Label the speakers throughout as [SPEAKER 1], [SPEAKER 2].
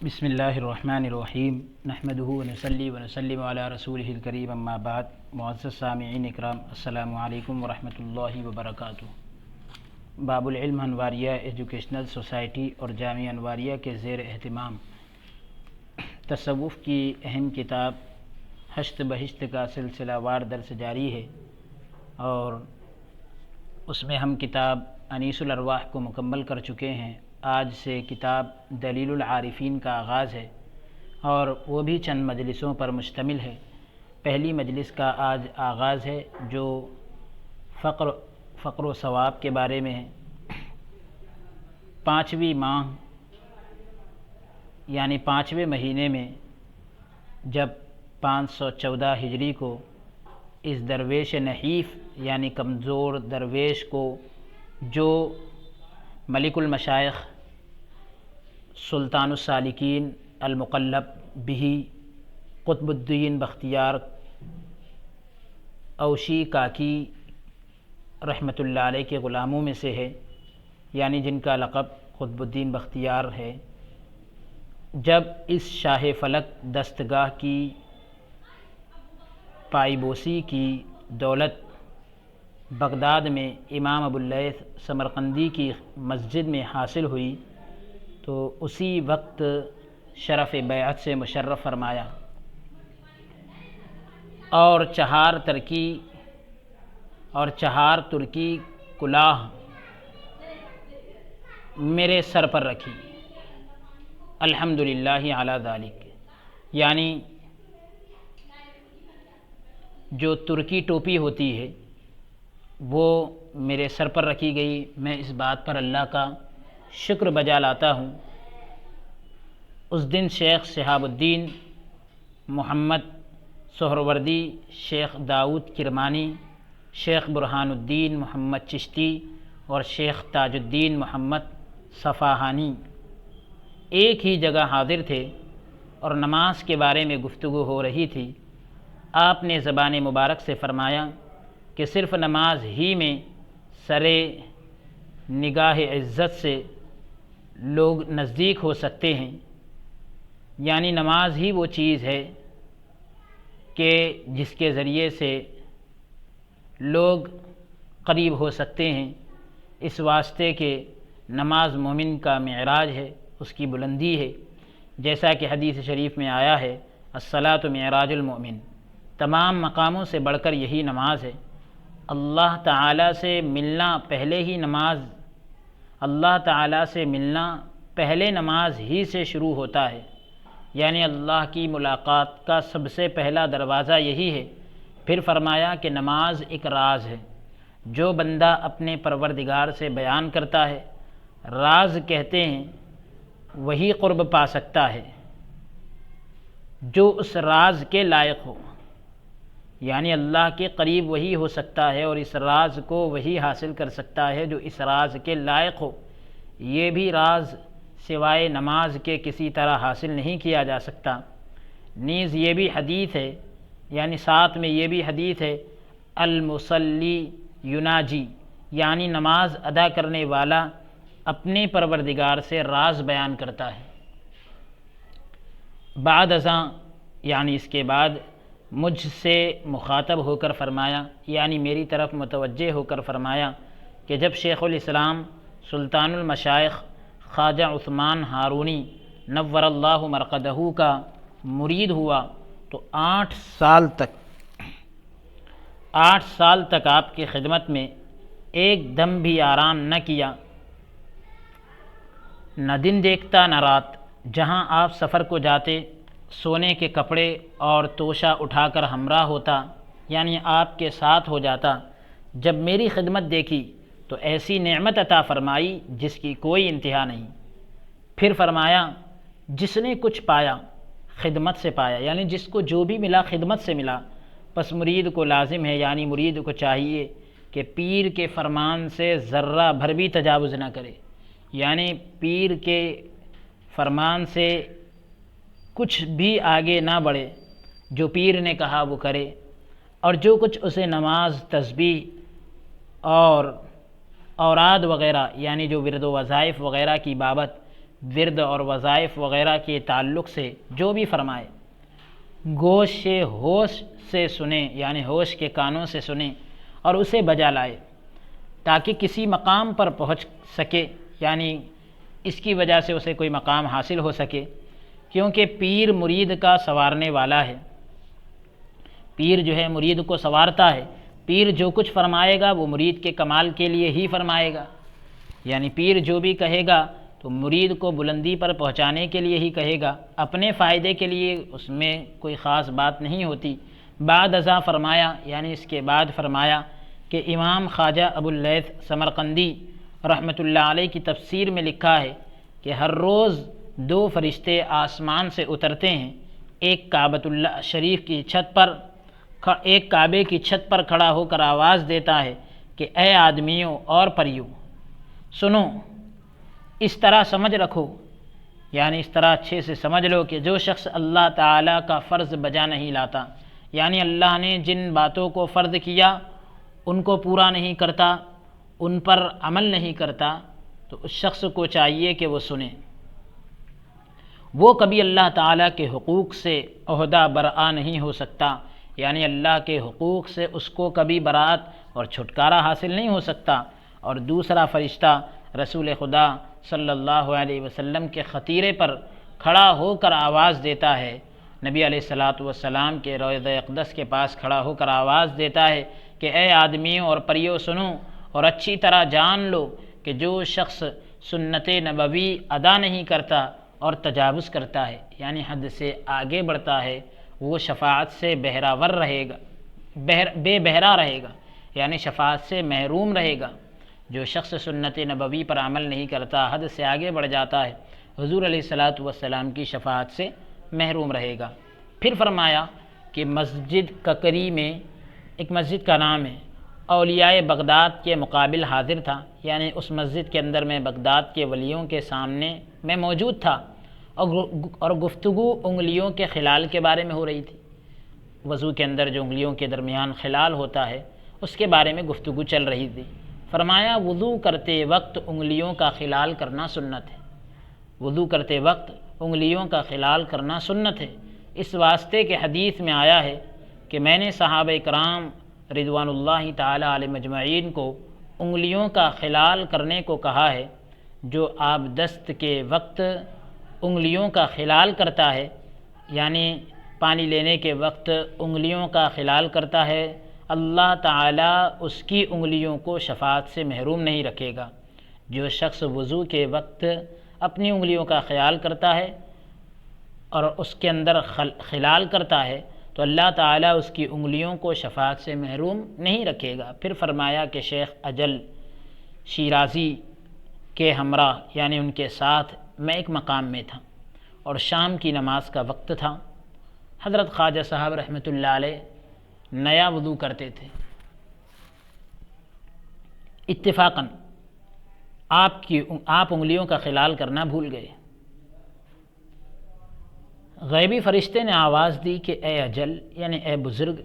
[SPEAKER 1] بسم اللہ الرحمن الرحیم نحمدہ ونصلی ونسلم علی رسولہ الکریم اما بعد معزز سامعین اکرام السلام علیکم ورحمۃ اللہ وبرکاتہ۔ باب العلم انواریہ ایجوکیشنل سوسائٹی اور جامعہ انواریہ کے زیر اہتمام تصوف کی اہم کتاب ہشت بہشت کا سلسلہ وار درس جاری ہے، اور اس میں ہم کتاب انیس الارواح کو مکمل کر چکے ہیں۔ آج سے کتاب دلیل العارفین کا آغاز ہے، اور وہ بھی چند مجلسوں پر مشتمل ہے۔ پہلی مجلس کا آج آغاز ہے جو فقر و ثواب کے بارے میں ہے۔ پانچویں ماہ یعنی پانچویں مہینے میں جب 514 ہجری کو اس درویش نحیف یعنی کمزور درویش کو، جو ملک المشائخ سلطان السالکین المقلب بہی قطب الدین بختیار اوشی کاکی رحمۃ اللہ علیہ کے غلاموں میں سے ہے، یعنی جن کا لقب قطب الدین بختیار ہے، جب اس شاہ فلک دستگاہ کی پائیبوسی کی دولت بغداد میں امام ابواللیث سمرقندی کی مسجد میں حاصل ہوئی، تو اسی وقت شرف بیعت سے مشرف فرمایا، اور چہار ترکی کلاه میرے سر پر رکھی، الحمدللہ علی ذالک، یعنی جو ترکی ٹوپی ہوتی ہے وہ میرے سر پر رکھی گئی۔ میں اس بات پر اللہ کا شکر بجا لاتا ہوں۔ اس دن شیخ شہاب الدین محمد سہروردی، شیخ داؤد کرمانی، شیخ برہان الدین محمد چشتی اور شیخ تاج الدین محمد صفاہانی ایک ہی جگہ حاضر تھے، اور نماز کے بارے میں گفتگو ہو رہی تھی۔ آپ نے زبان مبارک سے فرمایا کہ صرف نماز ہی میں سرے نگاہ عزت سے لوگ نزدیک ہو سکتے ہیں، یعنی نماز ہی وہ چیز ہے کہ جس کے ذریعے سے لوگ قریب ہو سکتے ہیں، اس واسطے کہ نماز مومن کا معراج ہے، اس کی بلندی ہے، جیسا کہ حدیث شریف میں آیا ہے الصلاۃ معراج المؤمن، تمام مقاموں سے بڑھ کر یہی نماز ہے۔ اللہ تعالیٰ سے ملنا پہلے نماز ہی سے شروع ہوتا ہے، یعنی اللہ کی ملاقات کا سب سے پہلا دروازہ یہی ہے۔ پھر فرمایا کہ نماز ایک راز ہے، جو بندہ اپنے پروردگار سے بیان کرتا ہے، راز کہتے ہیں، وہی قرب پا سکتا ہے جو اس راز کے لائق ہو، یعنی اللہ کے قریب وہی ہو سکتا ہے، اور اس راز کو وہی حاصل کر سکتا ہے جو اس راز کے لائق ہو۔ یہ بھی راز سوائے نماز کے کسی طرح حاصل نہیں کیا جا سکتا۔ نیز یہ بھی حدیث ہے، یعنی ساتھ میں یہ بھی حدیث ہے المصلی یناجی، یعنی نماز ادا کرنے والا اپنے پروردگار سے راز بیان کرتا ہے۔ بعد ازاں یعنی اس کے بعد مجھ سے مخاطب ہو کر فرمایا، یعنی میری طرف متوجہ ہو کر فرمایا کہ جب شیخ الاسلام سلطان المشائخ خواجہ عثمان ہارونی نور اللہ مرقدہ کا مرید ہوا، تو 8 سال تک آپ کی خدمت میں ایک دم بھی آرام نہ کیا، نہ دن دیکھتا نہ رات۔ جہاں آپ سفر کو جاتے، سونے کے کپڑے اور توشہ اٹھا کر ہمراہ ہوتا، یعنی آپ کے ساتھ ہو جاتا۔ جب میری خدمت دیکھی تو ایسی نعمت عطا فرمائی جس کی کوئی انتہا نہیں۔ پھر فرمایا جس نے کچھ پایا خدمت سے پایا، یعنی جس کو جو بھی ملا خدمت سے ملا۔ پس مرید کو لازم ہے، یعنی مرید کو چاہیے کہ پیر کے فرمان سے ذرہ بھر بھی تجاوز نہ کرے، یعنی پیر کے فرمان سے کچھ بھی آگے نہ بڑھے، جو پیر نے کہا وہ کرے، اور جو کچھ اسے نماز، تسبیح اور اوراد وغیرہ، یعنی جو ورد و وظائف وغیرہ کی بابت ورد اور وظائف وغیرہ کے تعلق سے جو بھی فرمائے گوش ہوش سے سنیں، یعنی ہوش کے کانوں سے سنیں اور اسے بجا لائے تاکہ کسی مقام پر پہنچ سکے، یعنی اس کی وجہ سے اسے کوئی مقام حاصل ہو سکے، کیونکہ پیر مرید کا سنوارنے والا ہے۔ پیر جو ہے مرید کو سنوارتا ہے۔ پیر جو کچھ فرمائے گا وہ مرید کے کمال کے لیے ہی فرمائے گا، یعنی پیر جو بھی کہے گا تو مرید کو بلندی پر پہنچانے کے لیے ہی کہے گا، اپنے فائدے کے لیے اس میں کوئی خاص بات نہیں ہوتی۔ بعد ازاں فرمایا، یعنی اس کے بعد فرمایا کہ امام خواجہ ابو اللیث سمرقندی رحمۃ اللہ علیہ کی تفسیر میں لکھا ہے کہ ہر روز 2 فرشتے آسمان سے اترتے ہیں، ایک کعبۃ اللہ شریف کی چھت پر، ایک کعبے کی چھت پر کھڑا ہو کر آواز دیتا ہے کہ اے آدمیوں اور پریوں سنو، اس طرح سمجھ رکھو، یعنی اس طرح اچھے سے سمجھ لو کہ جو شخص اللہ تعالیٰ کا فرض بجا نہیں لاتا، یعنی اللہ نے جن باتوں کو فرض کیا ان کو پورا نہیں کرتا، ان پر عمل نہیں کرتا، تو اس شخص کو چاہیے کہ وہ سنے، وہ کبھی اللہ تعالیٰ کے حقوق سے عہدہ برآ نہیں ہو سکتا، یعنی اللہ کے حقوق سے اس کو کبھی برات اور چھٹکارا حاصل نہیں ہو سکتا۔ اور دوسرا فرشتہ رسول خدا صلی اللہ علیہ وسلم کے خطیرے پر کھڑا ہو کر آواز دیتا ہے، نبی علیہ الصلاۃ والسلام کے روضہ اقدس کے پاس کھڑا ہو کر آواز دیتا ہے کہ اے آدمیوں اور پریوں سنو اور اچھی طرح جان لو کہ جو شخص سنت نبوی ادا نہیں کرتا اور تجاوز کرتا ہے، یعنی حد سے آگے بڑھتا ہے، وہ شفاعت سے بہراور رہے گا، بے بہرا رہے گا، یعنی شفاعت سے محروم رہے گا۔ جو شخص سنت نبوی پر عمل نہیں کرتا، حد سے آگے بڑھ جاتا ہے، حضور علیہ الصلاۃ والسلام کی شفاعت سے محروم رہے گا۔ پھر فرمایا کہ مسجد ککری میں ایک مسجد کا نام ہے، اولیاء بغداد کے مقابل حاضر تھا، یعنی اس مسجد کے اندر میں بغداد کے ولیوں کے سامنے میں موجود تھا، اور گفتگو انگلیوں کے خلال کے بارے میں ہو رہی تھی۔ وضو کے اندر جو انگلیوں کے درمیان خلال ہوتا ہے اس کے بارے میں گفتگو چل رہی تھی۔ فرمایا وضو کرتے وقت انگلیوں کا خلال کرنا سنت ہے، وضو کرتے وقت انگلیوں کا خلال کرنا سنت ہے، اس واسطے کہ حدیث میں آیا ہے کہ میں نے صحابہ کرام رضوان اللہ تعالی علیہم اجمعین کو انگلیوں کا خلال کرنے کو کہا ہے۔ جو آب دست کے وقت انگلیوں کا خلال کرتا ہے، یعنی پانی لینے کے وقت انگلیوں کا خلال کرتا ہے، اللہ تعالیٰ اس کی انگلیوں کو شفاعت سے محروم نہیں رکھے گا۔ جو شخص وضو کے وقت اپنی انگلیوں کا خیال کرتا ہے اور اس کے اندر خلال کرتا ہے تو اللہ تعالیٰ اس کی انگلیوں کو شفاعت سے محروم نہیں رکھے گا۔ پھر فرمایا کہ شیخ اجل شیرازی کے ہمراہ، یعنی ان کے ساتھ میں ایک مقام میں تھا اور شام کی نماز کا وقت تھا۔ حضرت خواجہ صاحب رحمۃ اللہ علیہ نیا وضو کرتے تھے، اتفاقاً آپ انگلیوں کا خلال کرنا بھول گئے۔ غیبی فرشتے نے آواز دی کہ اے اجل، یعنی اے بزرگ،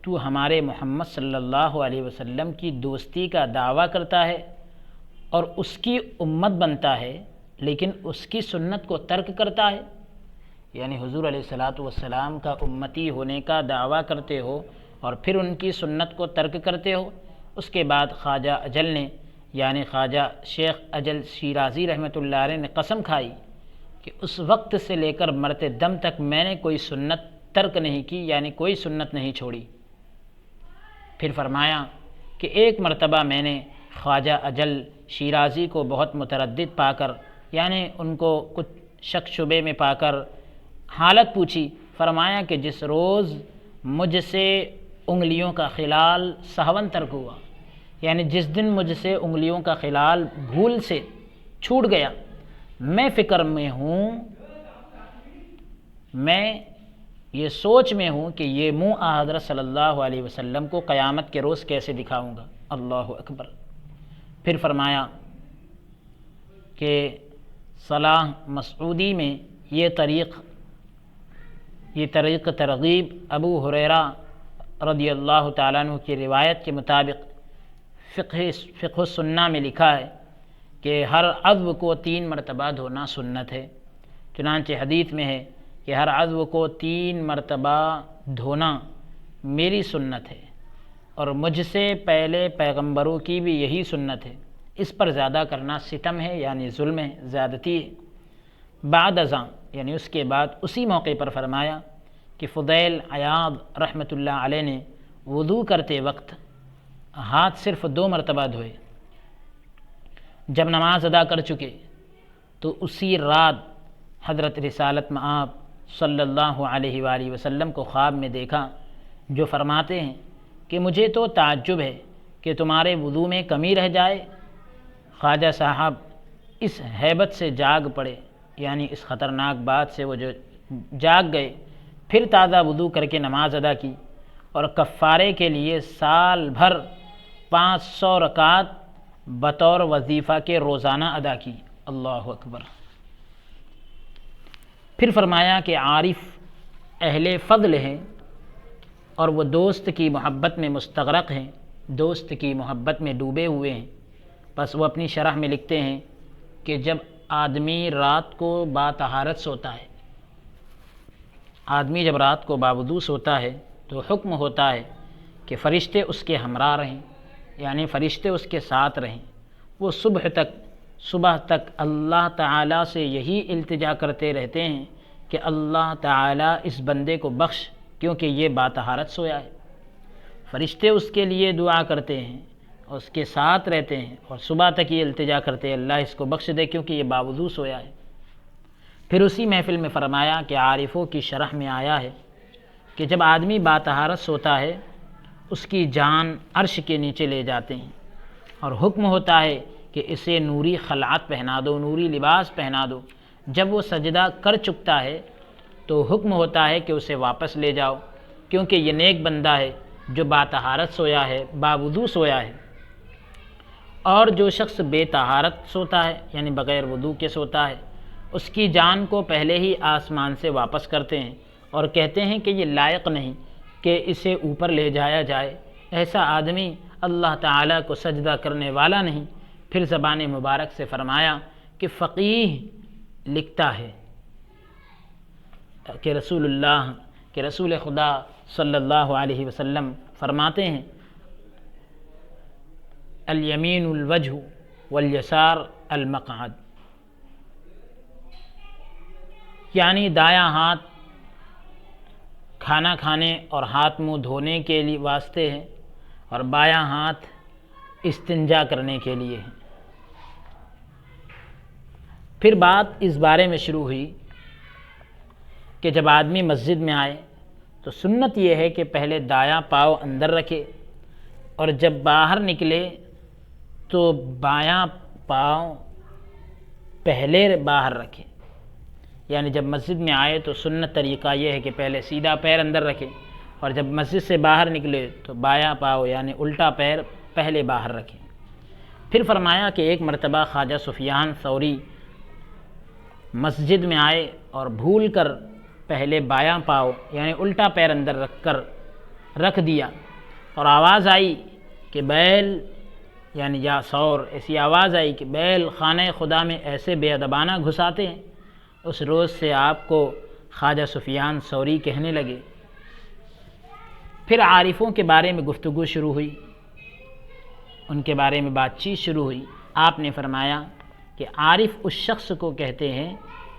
[SPEAKER 1] تو ہمارے محمد صلی اللہ علیہ وسلم کی دوستی کا دعویٰ کرتا ہے اور اس کی امت بنتا ہے، لیکن اس کی سنت کو ترک کرتا ہے، یعنی حضور علیہ الصلاۃ والسلام کا امتی ہونے کا دعویٰ کرتے ہو اور پھر ان کی سنت کو ترک کرتے ہو۔ اس کے بعد خواجہ اجل نے، یعنی خواجہ شیخ اجل شیرازی رحمۃ اللہ علیہ نے قسم کھائی کہ اس وقت سے لے کر مرتے دم تک میں نے کوئی سنت ترک نہیں کی، یعنی کوئی سنت نہیں چھوڑی۔ پھر فرمایا کہ ایک مرتبہ میں نے خواجہ اجل شیرازی کو بہت متردد پا کر، یعنی ان کو کچھ شک شبے میں پا کر حالت پوچھی۔ فرمایا کہ جس روز مجھ سے انگلیوں کا خلال سہون ترک ہوا، یعنی جس دن مجھ سے انگلیوں کا خلال بھول سے چھوٹ گیا، میں فکر میں ہوں، میں یہ سوچ میں ہوں کہ یہ منہ حضرت صلی اللہ علیہ وسلم کو قیامت کے روز کیسے دکھاؤں گا۔ اللہ اکبر۔ پھر فرمایا کہ صلاح مسعودی میں یہ طریق ترغیب ابو ہریرہ رضی اللہ تعالیٰ عنہ کی روایت کے مطابق فقہ السنہ میں لکھا ہے کہ ہر عضو کو 3 مرتبہ دھونا سنت ہے۔ چنانچہ حدیث میں ہے کہ ہر عضو کو 3 مرتبہ دھونا میری سنت ہے، اور مجھ سے پہلے پیغمبروں کی بھی یہی سنت ہے، اس پر زیادہ کرنا ستم ہے، یعنی ظلم ہے، زیادتی ہے۔ بعد ازاں یعنی اس کے بعد اسی موقع پر فرمایا کہ فضیل عیاض رحمۃ اللہ علیہ نے وضو کرتے وقت ہاتھ صرف 2 مرتبہ دھوئے، جب نماز ادا کر چکے تو اسی رات حضرت رسالت مآب صلی اللہ علیہ وآلہ وسلم کو خواب میں دیکھا، جو فرماتے ہیں کہ مجھے تو تعجب ہے کہ تمہارے وضو میں کمی رہ جائے۔ خواجہ صاحب اس ہیبت سے جاگ پڑے، یعنی اس خطرناک بات سے وہ جو جاگ گئے، پھر تازہ وضو کر کے نماز ادا کی، اور کفارے کے لیے سال بھر 500 رکعت بطور وظیفہ کے روزانہ ادا کی۔ اللہ اکبر۔ پھر فرمایا کہ عارف اہل فضل ہیں اور وہ دوست کی محبت میں مستغرق ہیں، دوست کی محبت میں ڈوبے ہوئے ہیں۔ بس وہ اپنی شرح میں لکھتے ہیں کہ جب آدمی رات کو باطہارت سوتا ہے، آدمی جب رات کو باوضو سوتا ہے تو حکم ہوتا ہے کہ فرشتے اس کے ہمراہ رہیں، یعنی فرشتے اس کے ساتھ رہیں۔ وہ صبح تک اللہ تعالیٰ سے یہی التجا کرتے رہتے ہیں کہ اللہ تعالیٰ اس بندے کو بخش، کیونکہ یہ باطہارت سویا ہے۔ فرشتے اس کے لیے دعا کرتے ہیں اور اس کے ساتھ رہتے ہیں، اور صبح تک یہ التجا کرتے ہیں اللہ اس کو بخش دے کیونکہ یہ باوضو سویا ہے۔ پھر اسی محفل میں فرمایا کہ عارفوں کی شرح میں آیا ہے کہ جب آدمی باطہارت سوتا ہے اس کی جان عرش کے نیچے لے جاتے ہیں، اور حکم ہوتا ہے کہ اسے نوری خلعت پہنا دو، نوری لباس پہنا دو۔ جب وہ سجدہ کر چکتا ہے تو حکم ہوتا ہے کہ اسے واپس لے جاؤ، کیونکہ یہ نیک بندہ ہے جو باطہارت سویا ہے، باوضو سویا ہے۔ اور جو شخص بے طہارت سوتا ہے، یعنی بغیر وضو کے سوتا ہے، اس کی جان کو پہلے ہی آسمان سے واپس کرتے ہیں اور کہتے ہیں کہ یہ لائق نہیں کہ اسے اوپر لے جایا جائے، ایسا آدمی اللہ تعالیٰ کو سجدہ کرنے والا نہیں۔ پھر زبان مبارک سے فرمایا کہ فقیہ لکھتا ہے کہ رسول خدا صلی اللہ علیہ وسلم فرماتے ہیں الیمین الوجہ والیسار المقعد، یعنی دایاں ہاتھ کھانا کھانے اور ہاتھ منہ دھونے کے لیے واسطے ہے، اور بایاں ہاتھ استنجا کرنے کے لیے ہے۔ پھر بات اس بارے میں شروع ہوئی کہ جب آدمی مسجد میں آئے تو سنت یہ ہے کہ پہلے دایاں پاؤں اندر رکھے، اور جب باہر نکلے تو بایاں پاؤں پہلے باہر رکھے۔ یعنی جب مسجد میں آئے تو سنت طریقہ یہ ہے کہ پہلے سیدھا پیر اندر رکھے، اور جب مسجد سے باہر نکلے تو بایاں پاؤں یعنی الٹا پیر پہلے باہر رکھے۔ پھر فرمایا کہ ایک مرتبہ خواجہ سفیان ثوری مسجد میں آئے اور بھول کر پہلے بایاں پاؤں یعنی الٹا پیر اندر رکھ دیا، اور آواز آئی کہ بیل یعنی یا سور، ایسی آواز آئی کہ بیل خانہ خدا میں ایسے بے ادبانہ گھساتے ہیں۔ اس روز سے آپ کو خواجہ سفیان ثوری کہنے لگے۔ پھر عارفوں کے بارے میں گفتگو شروع ہوئی، ان کے بارے میں بات چیت شروع ہوئی۔ آپ نے فرمایا کہ عارف اس شخص کو کہتے ہیں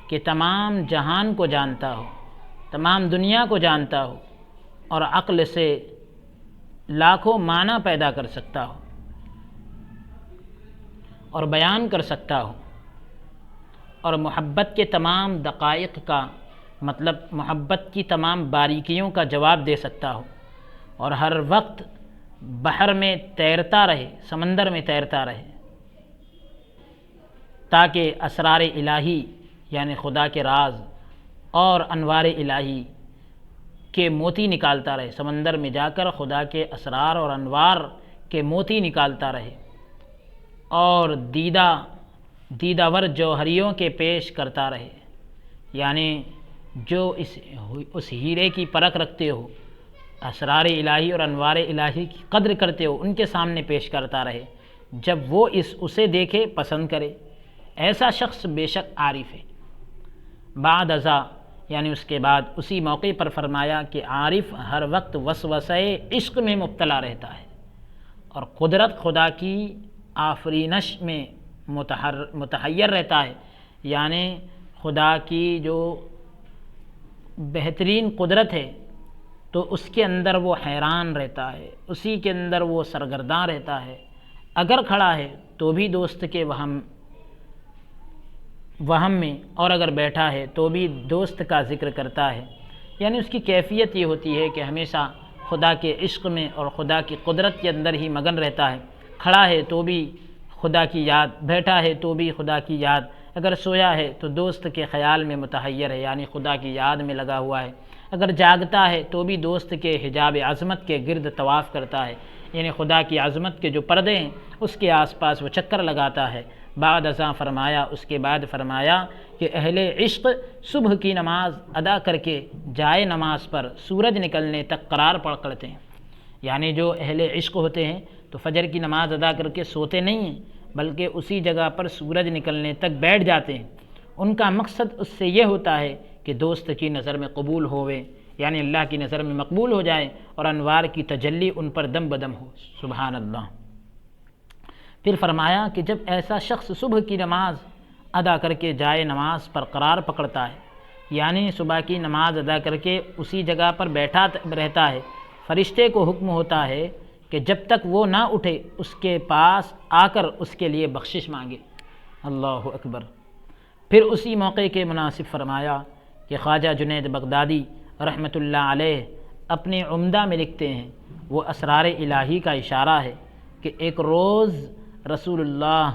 [SPEAKER 1] کہ تمام جہان کو جانتا ہو، تمام دنیا کو جانتا ہو، اور عقل سے لاکھوں معنی پیدا کر سکتا ہو اور بیان کر سکتا ہو، اور محبت کے تمام دقائق کا مطلب محبت کی تمام باریکیوں کا جواب دے سکتا ہو، اور ہر وقت بحر میں تیرتا رہے، سمندر میں تیرتا رہے، تاکہ اسرار الہی یعنی خدا کے راز اور انوار الہی کے موتی نکالتا رہے، سمندر میں جا کر خدا کے اسرار اور انوار کے موتی نکالتا رہے، اور دیدہ ور جوہریوں کے پیش کرتا رہے، یعنی جو اس ہیرے کی پرکھ رکھتے ہو، اسرار الہی اور انوار الہی کی قدر کرتے ہو، ان کے سامنے پیش کرتا رہے، جب وہ اسے دیکھے پسند کرے، ایسا شخص بے شک عارف ہے۔ بعد ازاں یعنی اس کے بعد اسی موقع پر فرمایا کہ عارف ہر وقت وسوسہ عشق میں مبتلا رہتا ہے اور قدرت خدا کی آفرینش میں متحیر رہتا ہے، یعنی خدا کی جو بہترین قدرت ہے تو اس کے اندر وہ حیران رہتا ہے، اسی کے اندر وہ سرگرداں رہتا ہے۔ اگر کھڑا ہے تو بھی دوست کے وہم میں، اور اگر بیٹھا ہے تو بھی دوست کا ذکر کرتا ہے، یعنی اس کی کیفیت یہ ہوتی ہے کہ ہمیشہ خدا کے عشق میں اور خدا کی قدرت کے اندر ہی مگن رہتا ہے۔ کھڑا ہے تو بھی خدا کی یاد، بیٹھا ہے تو بھی خدا کی یاد، اگر سویا ہے تو دوست کے خیال میں متحیر ہے، یعنی خدا کی یاد میں لگا ہوا ہے، اگر جاگتا ہے تو بھی دوست کے حجاب عظمت کے گرد طواف کرتا ہے، یعنی خدا کی عظمت کے جو پردے ہیں اس کے آس پاس وہ چکر لگاتا ہے۔ بعد ازاں فرمایا، اس کے بعد فرمایا کہ اہل عشق صبح کی نماز ادا کر کے جائے نماز پر سورج نکلنے تک قرار پکڑتے ہیں، یعنی جو اہل عشق ہوتے ہیں تو فجر کی نماز ادا کر کے سوتے نہیں ہیں بلکہ اسی جگہ پر سورج نکلنے تک بیٹھ جاتے ہیں۔ ان کا مقصد اس سے یہ ہوتا ہے کہ دوست کی نظر میں قبول ہوئے، یعنی اللہ کی نظر میں مقبول ہو جائے اور انوار کی تجلی ان پر دم بدم ہو۔ سبحان اللہ۔ پھر فرمایا کہ جب ایسا شخص صبح کی نماز ادا کر کے جائے نماز پر قرار پکڑتا ہے، یعنی صبح کی نماز ادا کر کے اسی جگہ پر بیٹھا رہتا ہے، فرشتے کو حکم ہوتا ہے کہ جب تک وہ نہ اٹھے اس کے پاس آ کر اس کے لیے بخشش مانگے۔ اللہ اکبر۔ پھر اسی موقع کے مناسب فرمایا کہ خواجہ جنید بغدادی رحمۃ اللہ علیہ اپنے عمدہ میں لکھتے ہیں، وہ اسرار الہی کا اشارہ ہے کہ ایک روز رسول اللہ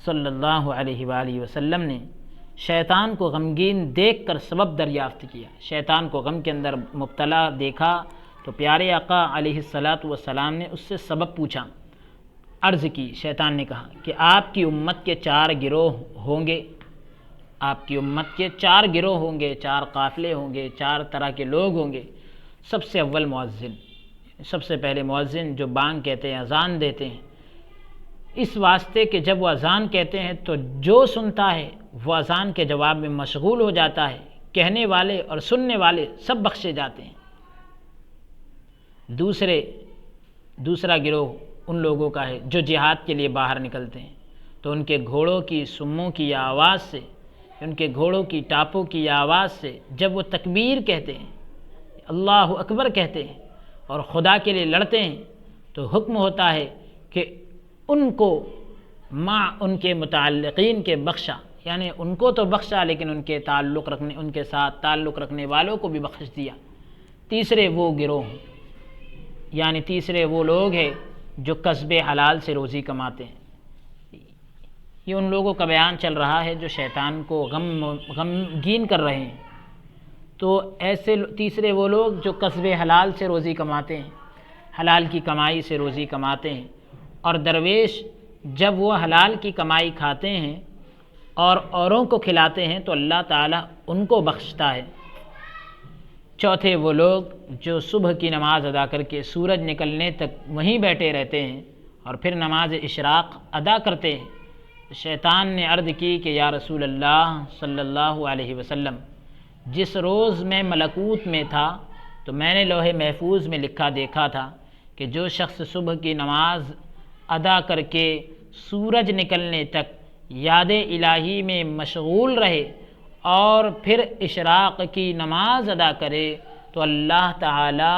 [SPEAKER 1] صلی اللہ علیہ وآلہ وسلم نے شیطان کو غمگین دیکھ کر سبب دریافت کیا۔ شیطان کو غم کے اندر مبتلا دیکھا تو پیارے آقا علیہ الصلاۃ والسلام نے اس سے سبب پوچھا، عرض کی۔ شیطان نے کہا کہ آپ کی امت کے 4 گروہ ہوں گے، آپ کی امت کے 4 گروہ ہوں گے، 4 قافلے ہوں گے، 4 طرح کے لوگ ہوں گے۔ سب سے اول مؤذن، سب سے پہلے مؤذن جو بانگ کہتے ہیں، اذان دیتے ہیں، اس واسطے کہ جب وہ اذان کہتے ہیں تو جو سنتا ہے وہ اذان کے جواب میں مشغول ہو جاتا ہے، کہنے والے اور سننے والے سب بخشے جاتے ہیں۔ دوسرا گروہ ان لوگوں کا ہے جو جہاد کے لیے باہر نکلتے ہیں، تو ان کے گھوڑوں کی سموں کی آواز سے، ان کے گھوڑوں کی ٹاپوں کی آواز سے جب وہ تکبیر کہتے ہیں، اللہ اکبر کہتے ہیں اور خدا کے لیے لڑتے ہیں تو حکم ہوتا ہے کہ ان کو مع ان کے متعلقین کے بخشا، یعنی ان کو تو بخشا لیکن ان کے ساتھ تعلق رکھنے والوں کو بھی بخش دیا۔ تیسرے وہ گروہ، یعنی تیسرے وہ لوگ ہیں جو کسب حلال سے روزی کماتے ہیں۔ یہ ان لوگوں کا بیان چل رہا ہے جو شیطان کو غمگین کر رہے ہیں۔ تو ایسے تیسرے وہ لوگ جو کسب حلال سے روزی کماتے ہیں، حلال کی کمائی سے روزی کماتے ہیں، اور درویش جب وہ حلال کی کمائی کھاتے ہیں اور اوروں کو کھلاتے ہیں تو اللہ تعالیٰ ان کو بخشتا ہے۔ چوتھے وہ لوگ جو صبح کی نماز ادا کر کے سورج نکلنے تک وہیں بیٹھے رہتے ہیں اور پھر نماز اشراق ادا کرتے ہیں۔ شیطان نے عرض کی کہ یا رسول اللہ صلی اللہ علیہ وسلم، جس روز میں ملکوت میں تھا تو میں نے لوح محفوظ میں لکھا دیکھا تھا کہ جو شخص صبح کی نماز ادا کر کے سورج نکلنے تک یاد الہی میں مشغول رہے اور پھر اشراق کی نماز ادا کرے تو اللہ تعالی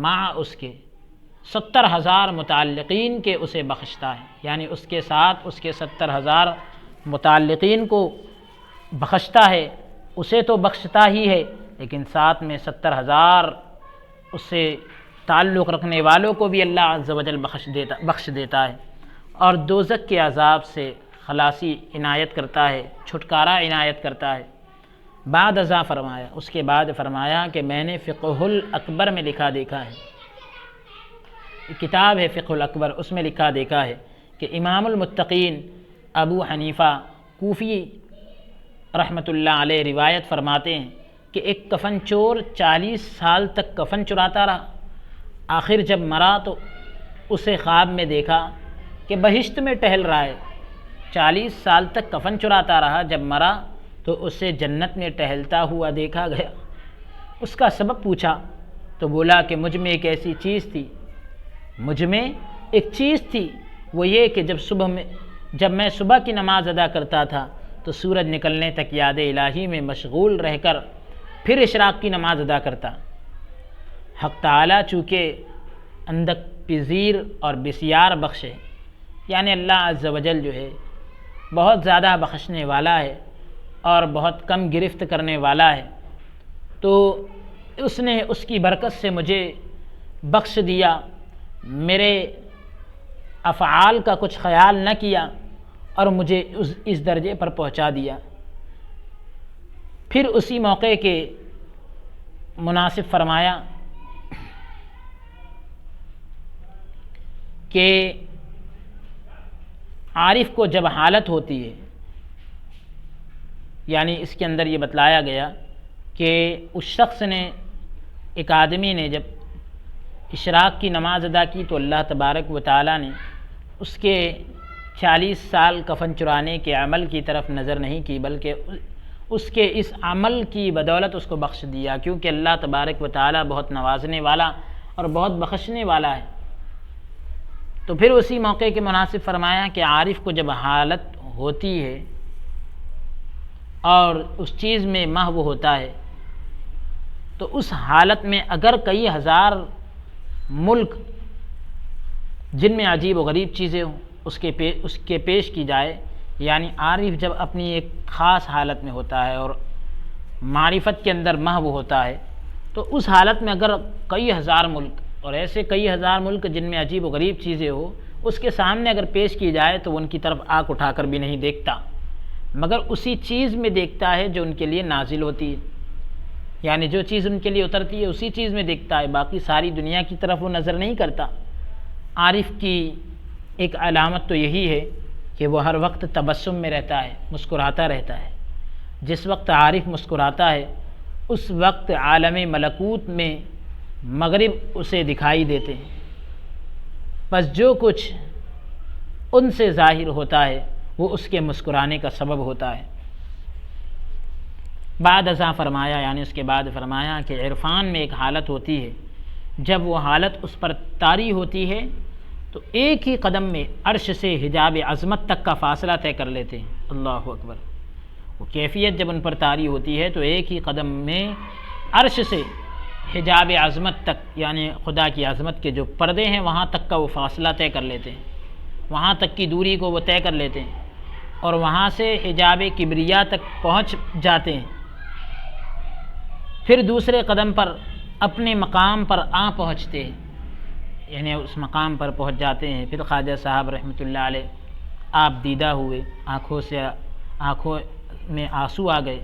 [SPEAKER 1] مع اس کے 70,000 متعلقین کے اسے بخشتا ہے، یعنی اس کے ساتھ اس کے 70,000 متعلقین کو بخشتا ہے۔ اسے تو بخشتا ہی ہے لیکن ساتھ میں 70,000 اس سے تعلق رکھنے والوں کو بھی اللہ عز و جل بخش دیتا ہے، اور دوزخ کے عذاب سے خلاصی عنایت کرتا ہے، چھٹکارا عنایت کرتا ہے۔ بعد ازاں فرمایا، اس کے بعد فرمایا کہ میں نے فقہ الاکبر میں لکھا دیکھا ہے، کتاب ہے فقہ الاکبر، اس میں لکھا دیکھا ہے کہ امام المتقین ابو حنیفہ کوفی رحمۃ اللہ علیہ روایت فرماتے ہیں کہ ایک کفن چور 40 سال تک کفن چراتا رہا، آخر جب مرا تو اسے خواب میں دیکھا کہ بہشت میں ٹہل رہا ہے، 40 سال تک کفن چراتا رہا، جب مرا تو اسے جنت میں ٹہلتا ہوا دیکھا گیا۔ اس کا سبب پوچھا تو بولا کہ مجھ میں ایک ایسی چیز تھی، مجھ میں ایک چیز تھی، وہ یہ کہ جب میں صبح کی نماز ادا کرتا تھا تو سورج نکلنے تک یاد الہی میں مشغول رہ کر پھر اشراق کی نماز ادا کرتا۔ حق تعالیٰ چونکہ اندک پذیر اور بسیار بخش ہے، یعنی اللہ عز و جل جو ہے بہت زیادہ بخشنے والا ہے اور بہت کم گرفت کرنے والا ہے، تو اس نے اس کی برکت سے مجھے بخش دیا، میرے افعال کا کچھ خیال نہ کیا اور مجھے اس درجے پر پہنچا دیا۔ پھر اسی موقع کے مناسب فرمایا کہ عارف کو جب حالت ہوتی ہے، یعنی اس کے اندر یہ بتلایا گیا کہ اس شخص نے، ایک آدمی نے جب اشراق کی نماز ادا کی تو اللہ تبارک و تعالیٰ نے اس کے 40 سال کفن چرانے کے عمل کی طرف نظر نہیں کی، بلکہ اس کے اس عمل کی بدولت اس کو بخش دیا، کیونکہ اللہ تبارک و تعالیٰ بہت نوازنے والا اور بہت بخشنے والا ہے۔ تو پھر اسی موقع کے مناسب فرمایا کہ عارف کو جب حالت ہوتی ہے اور اس چیز میں محو ہوتا ہے تو اس حالت میں اگر کئی ہزار ملک جن میں عجیب و غریب چیزیں ہوں اس کے پیش کی جائے، یعنی عارف جب اپنی ایک خاص حالت میں ہوتا ہے اور معرفت کے اندر محو ہوتا ہے تو اس حالت میں اگر کئی ہزار ملک اور ایسے کئی ہزار ملک جن میں عجیب و غریب چیزیں ہو اس کے سامنے اگر پیش کی جائے تو وہ ان کی طرف آنکھ اٹھا کر بھی نہیں دیکھتا، مگر اسی چیز میں دیکھتا ہے جو ان کے لیے نازل ہوتی ہے، یعنی جو چیز ان کے لیے اترتی ہے اسی چیز میں دیکھتا ہے، باقی ساری دنیا کی طرف وہ نظر نہیں کرتا۔ عارف کی ایک علامت تو یہی ہے کہ وہ ہر وقت تبسم میں رہتا ہے، مسکراتا رہتا ہے۔ جس وقت عارف مسکراتا ہے اس وقت عالم ملکوت میں مغرب اسے دکھائی دیتے ہیں، بس جو کچھ ان سے ظاہر ہوتا ہے وہ اس کے مسکرانے کا سبب ہوتا ہے۔ بعد ازاں فرمایا، یعنی اس کے بعد فرمایا کہ عرفان میں ایک حالت ہوتی ہے، جب وہ حالت اس پر طاری ہوتی ہے تو ایک ہی قدم میں عرش سے حجاب عظمت تک کا فاصلہ طے کر لیتے ہیں۔ اللہ اکبر! وہ کیفیت جب ان پر طاری ہوتی ہے تو ایک ہی قدم میں عرش سے حجاب عظمت تک، یعنی خدا کی عظمت کے جو پردے ہیں وہاں تک کا وہ فاصلہ طے کر لیتے ہیں، وہاں تک کی دوری کو وہ طے کر لیتے ہیں اور وہاں سے حجاب کبریا تک پہنچ جاتے ہیں، پھر دوسرے قدم پر اپنے مقام پر پہنچتے ہیں، یعنی اس مقام پر پہنچ جاتے ہیں۔ پھر خواجہ صاحب رحمۃ اللہ علیہ آپ دیدہ ہوئے، آنکھوں میں آنسو آ گئے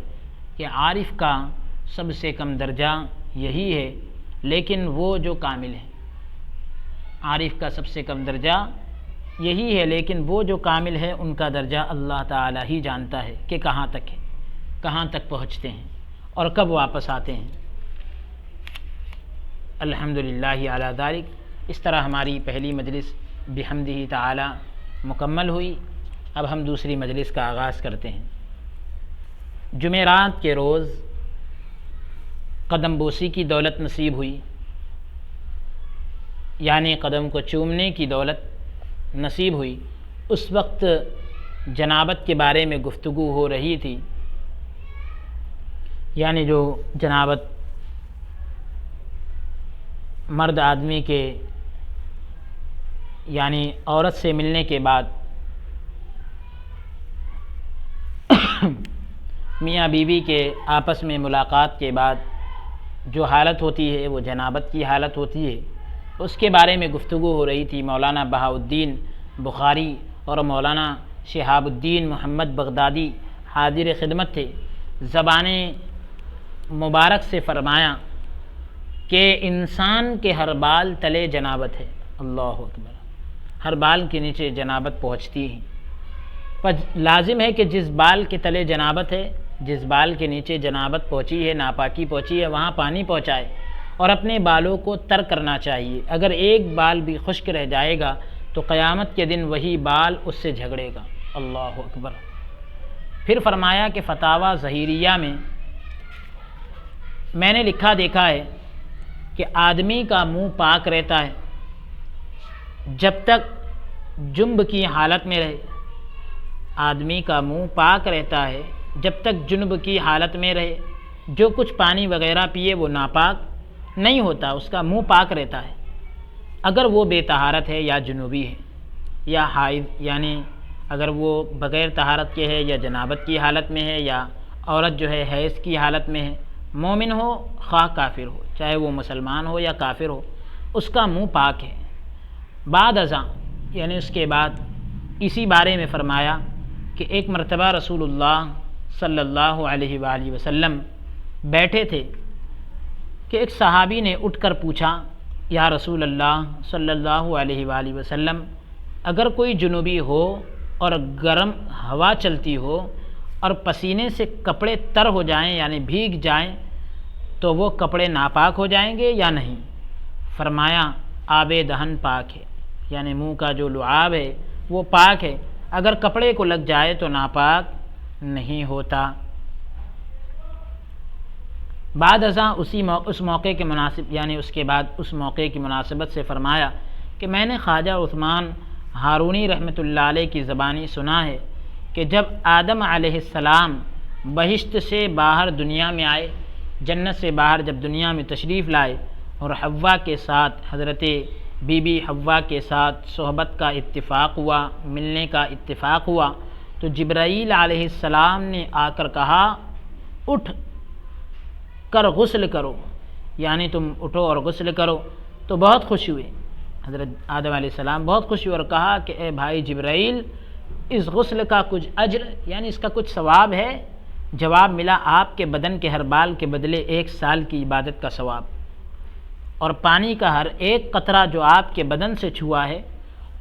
[SPEAKER 1] کہ عارف کا سب سے کم درجہ یہی ہے، لیکن وہ جو کامل ہے، عارف کا سب سے کم درجہ یہی ہے، لیکن وہ جو کامل ہے ان کا درجہ اللہ تعالی ہی جانتا ہے کہ کہاں تک ہے، کہاں تک پہنچتے ہیں اور کب واپس آتے ہیں۔ الحمدللہ علی ذالک۔ اس طرح ہماری پہلی مجلس بحمدہ تعالی مکمل ہوئی۔ اب ہم دوسری مجلس کا آغاز کرتے ہیں۔ جمعرات کے روز قدم بوسی کی دولت نصیب ہوئی، یعنی قدم کو چومنے کی دولت نصیب ہوئی۔ اس وقت جنابت کے بارے میں گفتگو ہو رہی تھی، یعنی جو جنابت مرد آدمی کے، یعنی عورت سے ملنے کے بعد میاں بیوی کے آپس میں ملاقات کے بعد جو حالت ہوتی ہے وہ جنابت کی حالت ہوتی ہے، اس کے بارے میں گفتگو ہو رہی تھی۔ مولانا بہاؤالدین بخاری اور مولانا شہاب الدین محمد بغدادی حاضر خدمت تھے۔ زبان مبارک سے فرمایا کہ انسان کے ہر بال تلے جنابت ہے۔ اللہ اکبر! ہر بال کے نیچے جنابت پہنچتی ہے، پر لازم ہے کہ جس بال کے تلے جنابت ہے، جس بال کے نیچے جنابت پہنچی ہے، ناپاکی پہنچی ہے، وہاں پانی پہنچائے اور اپنے بالوں کو تر کرنا چاہیے۔ اگر ایک بال بھی خشک رہ جائے گا تو قیامت کے دن وہی بال اس سے جھگڑے گا۔ اللہ اکبر۔ پھر فرمایا کہ فتاوی ظہیریہ میں نے لکھا دیکھا ہے کہ آدمی کا منہ پاک رہتا ہے جب تک جنب کی حالت میں رہے۔ آدمی کا منہ پاک رہتا ہے جب تک جنب کی حالت میں رہے۔ جو کچھ پانی وغیرہ پیے وہ ناپاک نہیں ہوتا، اس کا منہ پاک رہتا ہے۔ اگر وہ بے طہارت ہے یا جنوبی ہے یا حائض، یعنی اگر وہ بغیر طہارت کے ہے یا جنابت کی حالت میں ہے، یا عورت جو ہے حیض کی حالت میں ہے، مومن ہو خواہ کافر ہو، چاہے وہ مسلمان ہو یا کافر ہو، اس کا منہ پاک ہے۔ بعد ازاں یعنی اس کے بعد اسی بارے میں فرمایا کہ ایک مرتبہ رسول اللہ صلی اللہ علیہ وآلہ وسلم بیٹھے تھے کہ ایک صحابی نے اٹھ کر پوچھا، یا رسول اللہ صلی اللہ علیہ وآلہ وسلم، اگر کوئی جنوبی ہو اور گرم ہوا چلتی ہو اور پسینے سے کپڑے تر ہو جائیں یعنی بھیگ جائیں تو وہ کپڑے ناپاک ہو جائیں گے یا نہیں؟ فرمایا آب دہن پاک ہے، یعنی منہ کا جو لعاب ہے وہ پاک ہے، اگر کپڑے کو لگ جائے تو ناپاک نہیں ہوتا۔ بعد ازاں اس موقع کے مناسب یعنی اس کے بعد اس موقع کی مناسبت سے فرمایا کہ میں نے خواجہ عثمان ہارونی رحمۃ اللہ علیہ کی زبانی سنا ہے کہ جب آدم علیہ السلام بہشت سے باہر دنیا میں آئے، جنت سے باہر جب دنیا میں تشریف لائے اور حوا کے ساتھ حضرت بی بی حوا کے ساتھ صحبت کا اتفاق ہوا، ملنے کا اتفاق ہوا، تو جبرائیل علیہ السلام نے آ کر کہا اٹھ کر غسل کرو، یعنی تم اٹھو اور غسل کرو۔ تو بہت خوش ہوئے، حضرت آدم علیہ السلام بہت خوش ہوئے اور کہا کہ اے بھائی جبرائیل، اس غسل کا کچھ اجر یعنی اس کا کچھ ثواب ہے؟ جواب ملا آپ کے بدن کے ہر بال کے بدلے 1 سال کی عبادت کا ثواب، اور پانی کا ہر ایک قطرہ جو آپ کے بدن سے چھوا ہے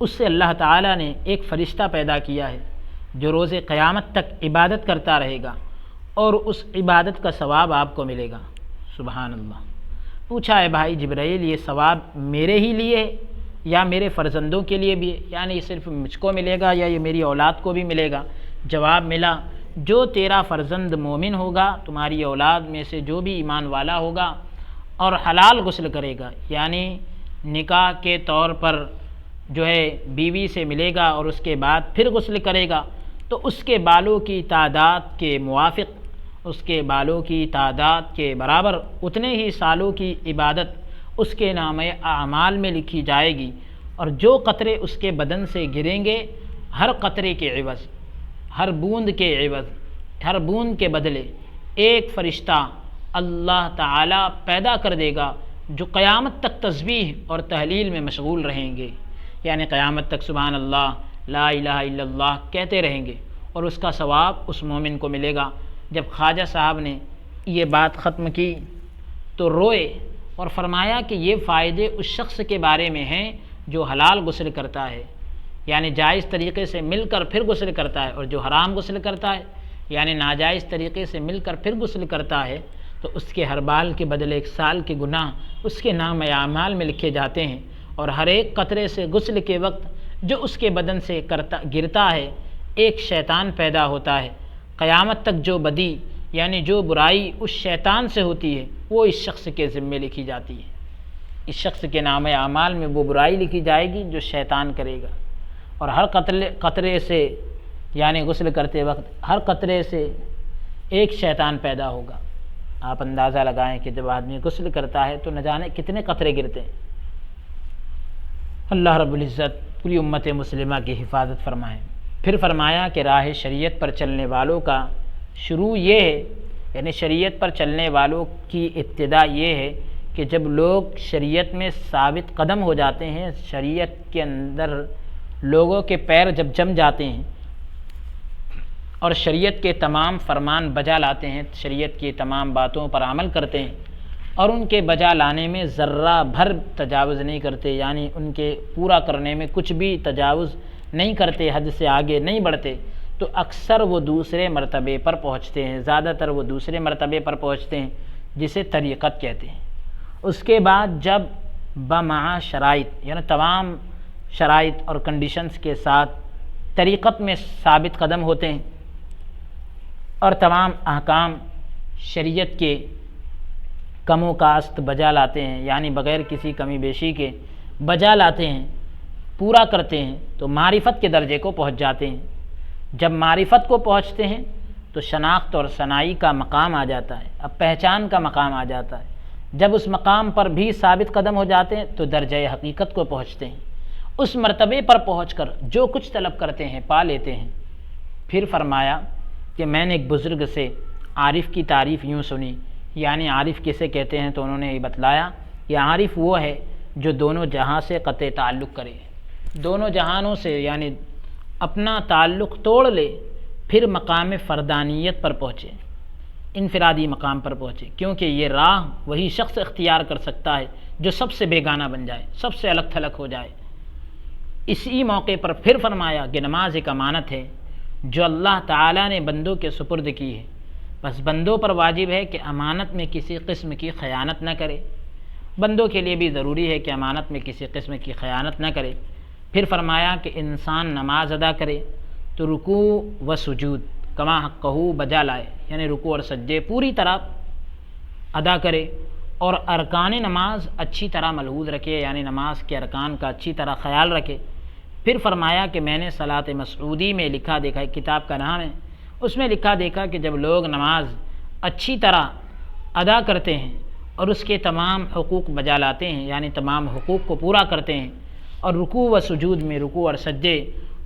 [SPEAKER 1] اس سے اللہ تعالیٰ نے ایک فرشتہ پیدا کیا ہے جو روز قیامت تک عبادت کرتا رہے گا اور اس عبادت کا ثواب آپ کو ملے گا۔ سبحان اللہ۔ پوچھا ہے بھائی جبرائیل، یہ ثواب میرے ہی لیے ہے یا میرے فرزندوں کے لیے بھی ہے، یعنی یہ صرف مجھ کو ملے گا یا یہ میری اولاد کو بھی ملے گا؟ جواب ملا جو تیرا فرزند مومن ہوگا، تمہاری اولاد میں سے جو بھی ایمان والا ہوگا اور حلال غسل کرے گا، یعنی نکاح کے طور پر جو ہے بیوی سے ملے گا اور اس کے بعد پھر غسل کرے گا، تو اس کے بالوں کی تعداد کے موافق، اس کے بالوں کی تعداد کے برابر اتنے ہی سالوں کی عبادت اس کے نامہ اعمال میں لکھی جائے گی، اور جو قطرے اس کے بدن سے گریں گے ہر قطرے کے عوض، ہر بوند کے عوض، ہر بوند کے بدلے ایک فرشتہ اللہ تعالیٰ پیدا کر دے گا جو قیامت تک تسبیح اور تحلیل میں مشغول رہیں گے، یعنی قیامت تک سبحان اللہ لا الہ الا اللہ کہتے رہیں گے، اور اس کا ثواب اس مومن کو ملے گا۔ جب خواجہ صاحب نے یہ بات ختم کی تو روئے اور فرمایا کہ یہ فائدے اس شخص کے بارے میں ہیں جو حلال غسل کرتا ہے، یعنی جائز طریقے سے مل کر پھر غسل کرتا ہے، اور جو حرام غسل کرتا ہے یعنی ناجائز طریقے سے مل کر پھر غسل کرتا ہے تو اس کے ہر بال کے بدلے 1 سال کے گناہ اس کے نام اعمال میں لکھے جاتے ہیں، اور ہر ایک قطرے سے غسل کے وقت جو اس کے بدن سے گرتا ہے ایک شیطان پیدا ہوتا ہے۔ قیامت تک جو بدی یعنی جو برائی اس شیطان سے ہوتی ہے وہ اس شخص کے ذمے لکھی جاتی ہے، اس شخص کے نام اعمال میں وہ برائی لکھی جائے گی جو شیطان کرے گا، اور ہر قطرے سے یعنی غسل کرتے وقت ہر قطرے سے ایک شیطان پیدا ہوگا۔ آپ اندازہ لگائیں کہ جب آدمی غسل کرتا ہے تو نہ جانے کتنے قطرے گرتے ہیں۔ اللہ رب العزت پوری امت مسلمہ کی حفاظت فرمائیں۔ پھر فرمایا کہ راہ شریعت پر چلنے والوں کا شروع یہ ہے، یعنی شریعت پر چلنے والوں کی ابتدا یہ ہے کہ جب لوگ شریعت میں ثابت قدم ہو جاتے ہیں، شریعت کے اندر لوگوں کے پیر جب جم جاتے ہیں اور شریعت کے تمام فرمان بجا لاتے ہیں، شریعت کی تمام باتوں پر عمل کرتے ہیں اور ان کے بجا لانے میں ذرہ بھر تجاوز نہیں کرتے، یعنی ان کے پورا کرنے میں کچھ بھی تجاوز نہیں کرتے، حد سے آگے نہیں بڑھتے، تو اکثر وہ دوسرے مرتبے پر پہنچتے ہیں، زیادہ تر وہ دوسرے مرتبے پر پہنچتے ہیں جسے طریقت کہتے ہیں۔ اس کے بعد جب بمع شرائط یعنی تمام شرائط اور کنڈیشنز کے ساتھ طریقت میں ثابت قدم ہوتے ہیں اور تمام احکام شریعت کے کم و کاست بجا لاتے ہیں، یعنی بغیر کسی کمی بیشی کے بجا لاتے ہیں، پورا کرتے ہیں، تو معرفت کے درجے کو پہنچ جاتے ہیں۔ جب معرفت کو پہنچتے ہیں تو شناخت اور ثنائی کا مقام آ جاتا ہے، اب پہچان کا مقام آ جاتا ہے۔ جب اس مقام پر بھی ثابت قدم ہو جاتے ہیں تو درجہ حقیقت کو پہنچتے ہیں، اس مرتبے پر پہنچ کر جو کچھ طلب کرتے ہیں پا لیتے ہیں۔ پھر فرمایا کہ میں نے ایک بزرگ سے عارف کی تعریف یوں سنی، یعنی عارف کسے کہتے ہیں تو انہوں نے یہ بتلایا کہ عارف وہ ہے جو دونوں جہاں سے قطع تعلق کرے، دونوں جہانوں سے یعنی اپنا تعلق توڑ لے، پھر مقام فردانیت پر پہنچے، انفرادی مقام پر پہنچے، کیونکہ یہ راہ وہی شخص اختیار کر سکتا ہے جو سب سے بیگانہ بن جائے، سب سے الگ تھلگ ہو جائے۔ اسی موقع پر پھر فرمایا کہ نماز ایک امانت ہے جو اللہ تعالیٰ نے بندوں کے سپرد کی ہے، بس بندوں پر واجب ہے کہ امانت میں کسی قسم کی خیانت نہ کرے۔ بندوں کے لیے بھی ضروری ہے کہ امانت میں کسی قسم کی خیانت نہ کرے۔ پھر فرمایا کہ انسان نماز ادا کرے تو رکوع و سجود کما حقہ بجا لائے، یعنی رکوع اور سجدے پوری طرح ادا کرے اور ارکان نماز اچھی طرح ملحوظ رکھے، یعنی نماز کے ارکان کا اچھی طرح خیال رکھے۔ پھر فرمایا کہ میں نے صلاۃ مسعودی میں لکھا دیکھا، ایک کتاب کا نام ہے، اس میں لکھا دیکھا کہ جب لوگ نماز اچھی طرح ادا کرتے ہیں اور اس کے تمام حقوق بجا لاتے ہیں، یعنی تمام حقوق کو پورا کرتے ہیں، اور رکوع و سجود میں رکوع اور سجدے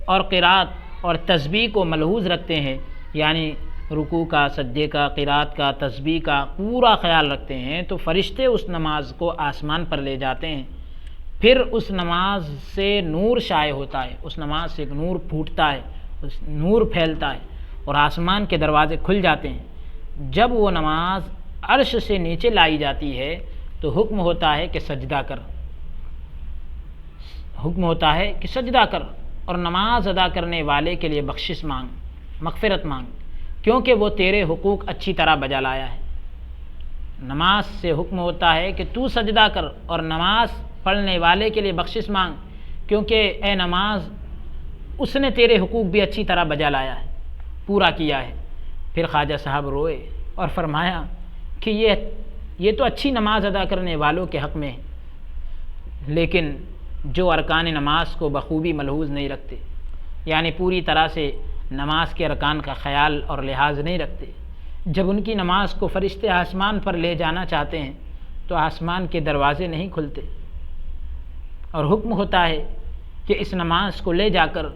[SPEAKER 1] اور قرات اور تسبیح کو ملحوظ رکھتے ہیں، یعنی رکوع کا، سجدے کا، قرات کا، تسبیح کا پورا خیال رکھتے ہیں، تو فرشتے اس نماز کو آسمان پر لے جاتے ہیں۔ پھر اس نماز سے نور شائع ہوتا ہے، اس نماز سے ایک نور پھوٹتا ہے، اس نور پھیلتا ہے اور آسمان کے دروازے کھل جاتے ہیں۔ جب وہ نماز عرش سے نیچے لائی جاتی ہے تو حکم ہوتا ہے کہ سجدہ کر، حکم ہوتا ہے کہ سجدہ کر اور نماز ادا کرنے والے کے لیے بخشش مانگ، مغفرت مانگ، کیونکہ وہ تیرے حقوق اچھی طرح بجا لایا ہے۔ نماز سے حکم ہوتا ہے کہ تو سجدہ کر اور نماز پڑھنے والے کے لیے بخشش مانگ، کیونکہ اے نماز اس نے تیرے حقوق بھی اچھی طرح بجا لایا ہے، پورا کیا ہے۔ پھر خواجہ صاحب روئے اور فرمایا کہ یہ تو اچھی نماز ادا کرنے والوں کے حق میں ہے، لیکن جو ارکان نماز کو بخوبی ملحوظ نہیں رکھتے، یعنی پوری طرح سے نماز کے ارکان کا خیال اور لحاظ نہیں رکھتے، جب ان کی نماز کو فرشتے آسمان پر لے جانا چاہتے ہیں تو آسمان کے دروازے نہیں کھلتے، اور حکم ہوتا ہے کہ اس نماز کو لے جا کر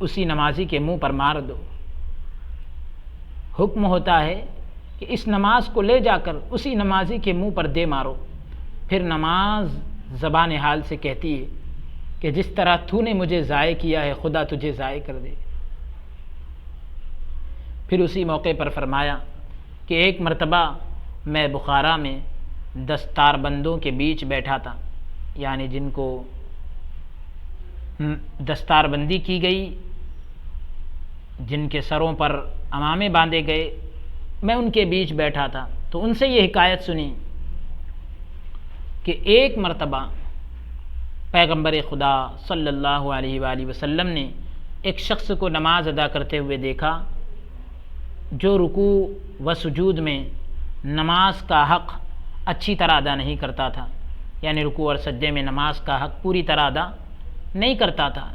[SPEAKER 1] اسی نمازی کے منہ پر مار دو۔ حکم ہوتا ہے کہ اس نماز کو لے جا کر اسی نمازی کے منہ پر دے مارو۔ پھر نماز زبان حال سے کہتی ہے کہ جس طرح تو نے مجھے ضائع کیا ہے خدا تجھے ضائع کر دے۔ پھر اسی موقع پر فرمایا کہ ایک مرتبہ میں بخارا میں دستار بندوں کے بیچ بیٹھا تھا، یعنی جن کو دستار بندی کی گئی، جن کے سروں پر عمامے باندھے گئے، میں ان کے بیچ بیٹھا تھا تو ان سے یہ حکایت سنی کہ ایک مرتبہ پیغمبر خدا صلی اللہ علیہ وآلہ وسلم نے ایک شخص کو نماز ادا کرتے ہوئے دیکھا جو رکوع و سجود میں نماز کا حق اچھی طرح ادا نہیں کرتا تھا، یعنی رکوع اور سجدے میں نماز کا حق پوری طرح ادا نہیں کرتا تھا۔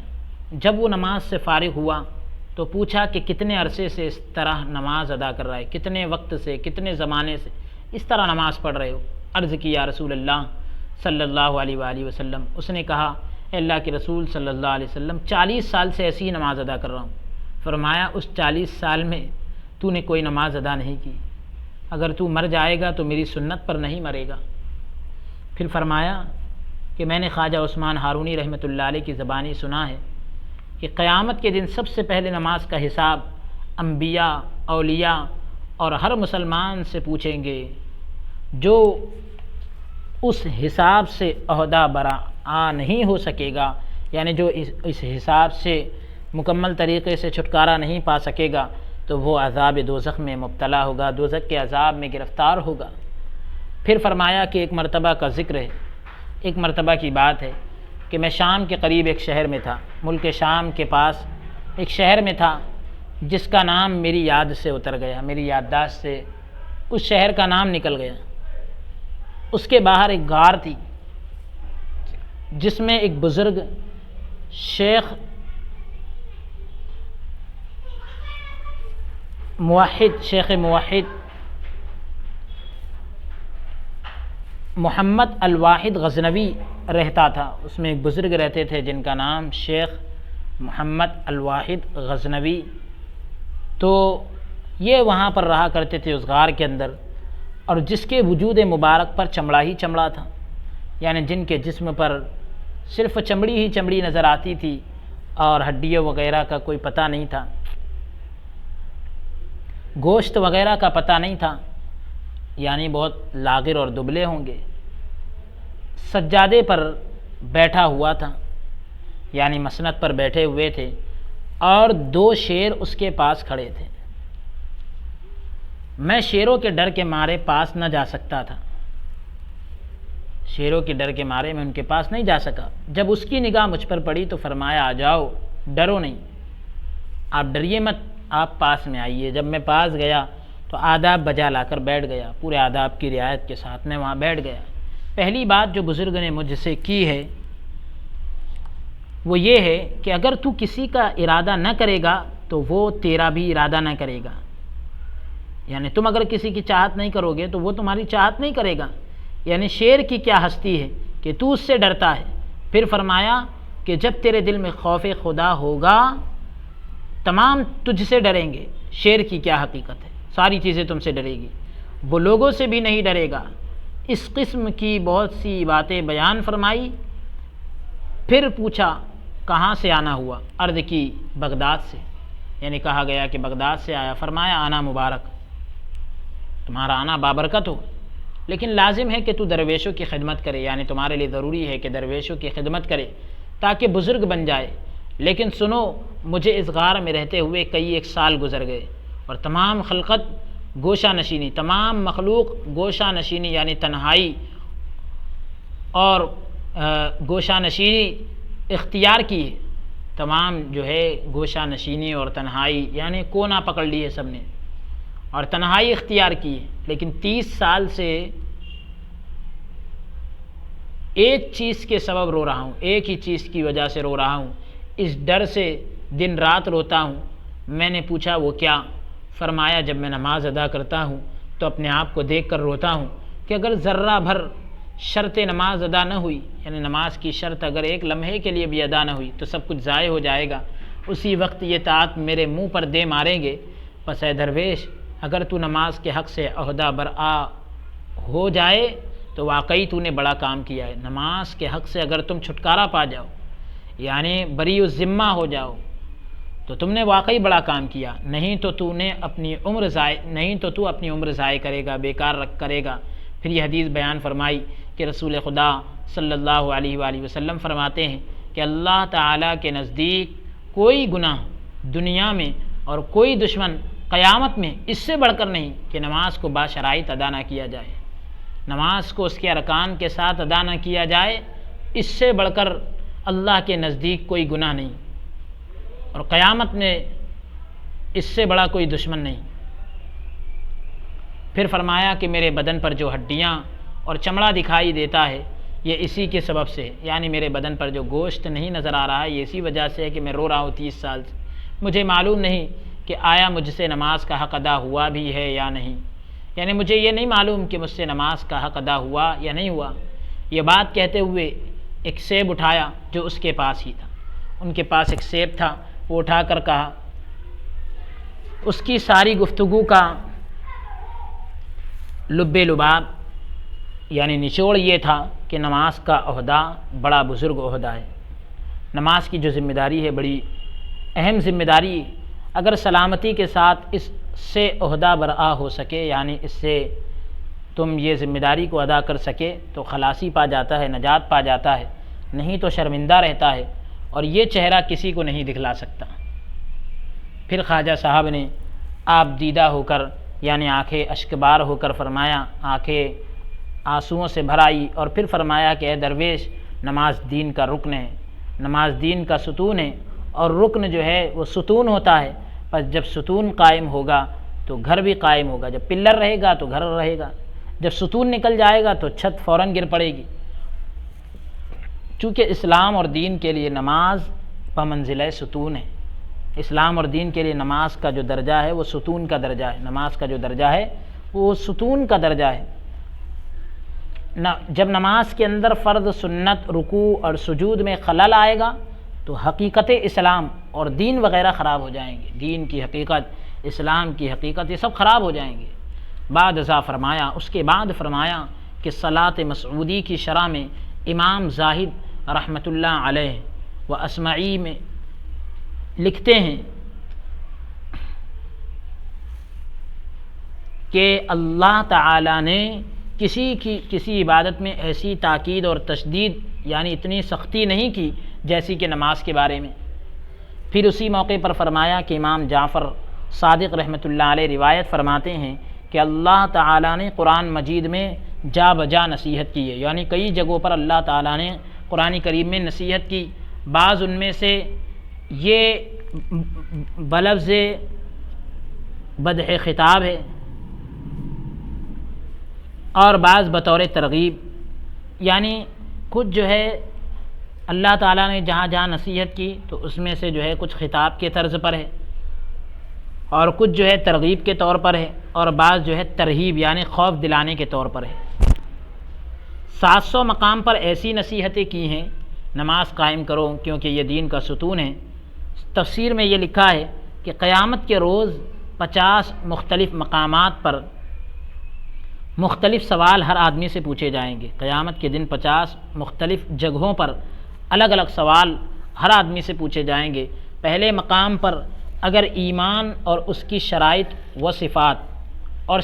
[SPEAKER 1] جب وہ نماز سے فارغ ہوا تو پوچھا کہ کتنے عرصے سے اس طرح نماز ادا کر رہا ہے، کتنے وقت سے، کتنے زمانے سے اس طرح نماز پڑھ رہے ہو؟ عرض کی یا رسول اللہ صلی اللہ علیہ وآلہ وسلم۔ اس نے کہا اے اللہ کے رسول صلی اللہ علیہ وسلم 40 سال سے ایسی ہی نماز ادا کر رہا ہوں۔ فرمایا اس 40 سال میں تو نے کوئی نماز ادا نہیں کی، اگر تو مر جائے گا تو میری سنت پر نہیں مرے گا۔ پھر فرمایا کہ میں نے خواجہ عثمان ہارونی رحمۃ اللہ علیہ کی زبانی سنا ہے کہ قیامت کے دن سب سے پہلے نماز کا حساب انبیاء، اولیاء اور ہر مسلمان سے پوچھیں گے، جو اس حساب سے عہدہ برآ نہیں ہو سکے گا، یعنی جو اس حساب سے مکمل طریقے سے چھٹکارا نہیں پا سکے گا تو وہ عذاب دوزخ میں مبتلا ہوگا، دوزخ کے عذاب میں گرفتار ہوگا۔ پھر فرمایا کہ ایک مرتبہ کا ذکر ہے، ایک مرتبہ کی بات ہے کہ میں شام کے قریب ایک شہر میں تھا، ملک شام کے پاس ایک شہر میں تھا جس کا نام میری یاد سے اتر گیا، میری یادداشت سے اس شہر کا نام نکل گیا۔ اس کے باہر ایک غار تھی جس میں ایک بزرگ شیخ موحد محمد الواحد غزنوی رہتا تھا۔ اس میں ایک بزرگ رہتے تھے جن کا نام شیخ محمد الواحد غزنوی، تو یہ وہاں پر رہا کرتے تھے اس غار کے اندر، اور جس کے وجود مبارک پر چمڑا ہی چمڑا تھا، یعنی جن کے جسم پر صرف چمڑی ہی چمڑی نظر آتی تھی اور ہڈیوں وغیرہ کا کوئی پتہ نہیں تھا، گوشت وغیرہ کا پتہ نہیں تھا، یعنی بہت لاغر اور دبلے ہوں گے۔ سجادے پر بیٹھا ہوا تھا، یعنی مسند پر بیٹھے ہوئے تھے، اور 2 شیر اس کے پاس کھڑے تھے۔ میں شیروں کے ڈر کے مارے پاس نہ جا سکتا تھا، شیروں کے ڈر کے مارے میں ان کے پاس نہیں جا سکا۔ جب اس کی نگاہ مجھ پر پڑی تو فرمایا آ جاؤ، ڈرو نہیں، آپ ڈریے مت، آپ پاس میں آئیے۔ جب میں پاس گیا تو آداب بجا لا کر بیٹھ گیا، پورے آداب کی رعایت کے ساتھ میں وہاں بیٹھ گیا۔ پہلی بات جو بزرگ نے مجھ سے کی ہے وہ یہ ہے کہ اگر تو کسی کا ارادہ نہ کرے گا تو وہ تیرا بھی ارادہ نہ کرے گا، یعنی تم اگر کسی کی چاہت نہیں کرو گے تو وہ تمہاری چاہت نہیں کرے گا۔ یعنی شیر کی کیا ہستی ہے کہ تو اس سے ڈرتا ہے۔ پھر فرمایا کہ جب تیرے دل میں خوف خدا ہوگا تمام تجھ سے ڈریں گے۔ شیر کی کیا حقیقت ہے، ساری چیزیں تم سے ڈرے گی، وہ لوگوں سے بھی نہیں ڈرے گا۔ اس قسم کی بہت سی باتیں بیان فرمائی۔ پھر پوچھا کہاں سے آنا ہوا، عرض کی بغداد سے، یعنی کہا گیا کہ بغداد سے آیا۔ فرمایا آنا مبارک، تمہارا آنا بابرکت ہو، لیکن لازم ہے کہ تو درویشوں کی خدمت کرے، یعنی تمہارے لیے ضروری ہے کہ درویشوں کی خدمت کرے تاکہ بزرگ بن جائے۔ لیکن سنو، مجھے اس غار میں رہتے ہوئے کئی 1 سال گزر گئے، اور تمام خلقت گوشہ نشینی، تمام مخلوق گوشہ نشینی یعنی تنہائی اور گوشہ نشینی اختیار کی ہے۔ تمام جو ہے گوشہ نشینی اور تنہائی یعنی کونا پکڑ لی ہے سب نے، اور تنہائی اختیار کی ہے۔ لیکن 30 سال سے ایک چیز کے سبب رو رہا ہوں، ایک ہی چیز کی وجہ سے رو رہا ہوں، اس ڈر سے دن رات روتا ہوں۔ میں نے پوچھا وہ کیا؟ فرمایا جب میں نماز ادا کرتا ہوں تو اپنے آپ کو دیکھ کر روتا ہوں کہ اگر ذرہ بھر شرط نماز ادا نہ ہوئی، یعنی نماز کی شرط اگر ایک لمحے کے لیے بھی ادا نہ ہوئی تو سب کچھ ضائع ہو جائے گا، اسی وقت یہ طاعت میرے منہ پر دے ماریں گے۔ پس اے درویش، اگر تو نماز کے حق سے عہدہ برآ ہو جائے تو واقعی تو نے بڑا کام کیا ہے۔ نماز کے حق سے اگر تم چھٹکارا پا جاؤ، یعنی بری الذمہ ہو جاؤ، تو تم نے واقعی بڑا کام کیا، نہیں تو تو اپنی عمر ضائع کرے گا، بیکار کرے گا۔ پھر یہ حدیث بیان فرمائی کہ رسول خدا صلی اللہ علیہ وآلہ وسلم فرماتے ہیں کہ اللہ تعالیٰ کے نزدیک کوئی گناہ دنیا میں اور کوئی دشمن قیامت میں اس سے بڑھ کر نہیں کہ نماز کو باشرائط ادا نہ کیا جائے، نماز کو اس کے ارکان کے ساتھ ادا نہ کیا جائے، اس سے بڑھ کر اللہ کے نزدیک کوئی گناہ نہیں، اور قیامت میں اس سے بڑا کوئی دشمن نہیں۔ پھر فرمایا کہ میرے بدن پر جو ہڈیاں اور چمڑا دکھائی دیتا ہے یہ اسی کے سبب سے ہے، یعنی میرے بدن پر جو گوشت نہیں نظر آ رہا ہے یہ اسی وجہ سے ہے کہ میں رو رہا ہوں 30 سال سے۔ مجھے معلوم نہیں کہ آیا مجھ سے نماز کا حق ادا ہوا بھی ہے یا نہیں، یعنی مجھے یہ نہیں معلوم کہ مجھ سے نماز کا حق ادا ہوا یا نہیں ہوا۔ یہ بات کہتے ہوئے ایک سیب اٹھایا جو اس کے پاس ہی تھا، ان کے پاس ایک سیب تھا، وہ اٹھا کر کہا۔ اس کی ساری گفتگو کا لب لباب یعنی نچوڑ یہ تھا کہ نماز کا عہدہ بڑا بزرگ عہدہ ہے، نماز کی جو ذمہ داری ہے بڑی اہم ذمہ داری ہے۔ اگر سلامتی کے ساتھ اس سے عہدہ برآ ہو سکے، یعنی اس سے تم یہ ذمہ داری کو ادا کر سکے تو خلاصی پا جاتا ہے، نجات پا جاتا ہے، نہیں تو شرمندہ رہتا ہے، اور یہ چہرہ کسی کو نہیں دکھلا سکتا۔ پھر خواجہ صاحب نے آپ دیدہ ہو کر یعنی آنکھیں اشکبار ہو کر فرمایا، آنکھیں آنسوؤں سے بھر آئی، اور پھر فرمایا کہ اے درویش نماز دین کا رکن ہے، نماز دین کا ستون ہے، اور رکن جو ہے وہ ستون ہوتا ہے، پس جب ستون قائم ہوگا تو گھر بھی قائم ہوگا، جب پلر رہے گا تو گھر رہے گا، جب ستون نکل جائے گا تو چھت فوراً گر پڑے گی۔ چونکہ اسلام اور دین کے لیے نماز بمنزلہ ستون ہے، اسلام اور دین کے لیے نماز کا جو درجہ ہے وہ ستون کا درجہ ہے، نماز کا جو درجہ ہے وہ ستون کا درجہ ہے۔ جب نماز کے اندر فرض، سنت، رکوع اور سجود میں خلل آئے گا تو حقیقت اسلام اور دین وغیرہ خراب ہو جائیں گے، دین کی حقیقت، اسلام کی حقیقت، یہ سب خراب ہو جائیں گے۔ بعد ازاں فرمایا، اس کے بعد فرمایا کہ صلاۃ مسعودی کی شرح میں امام زاہد رحمۃ اللہ علیہ و اسمعی میں لکھتے ہیں کہ اللہ تعالیٰ نے کسی عبادت میں ایسی تاکید اور تشدید یعنی اتنی سختی نہیں کی جیسی کہ نماز کے بارے میں۔ پھر اسی موقع پر فرمایا کہ امام جعفر صادق رحمۃ اللہ علیہ روایت فرماتے ہیں کہ اللہ تعالیٰ نے قرآن مجید میں جا بجا نصیحت کی ہے، یعنی کئی جگہوں پر اللہ تعالیٰ نے قرآن کریم میں نصیحت کی، بعض ان میں سے یہ بلفظ بدح خطاب ہے اور بعض بطور ترغیب، یعنی کچھ جو ہے اللہ تعالیٰ نے جہاں جہاں نصیحت کی تو اس میں سے جو ہے کچھ خطاب کے طرز پر ہے اور کچھ جو ہے ترغیب کے طور پر ہے اور بعض جو ہے ترہیب یعنی خوف دلانے کے طور پر ہے۔ 700 مقام پر ایسی نصیحتیں کی ہیں، نماز قائم کرو کیونکہ یہ دین کا ستون ہے۔ تفسیر میں یہ لکھا ہے کہ قیامت کے روز 50 مختلف مقامات پر مختلف سوال ہر آدمی سے پوچھے جائیں گے، قیامت کے دن 50 مختلف جگہوں پر الگ الگ سوال ہر آدمی سے پوچھے جائیں گے۔ پہلے مقام پر اگر ایمان اور اس کی شرائط و صفات اور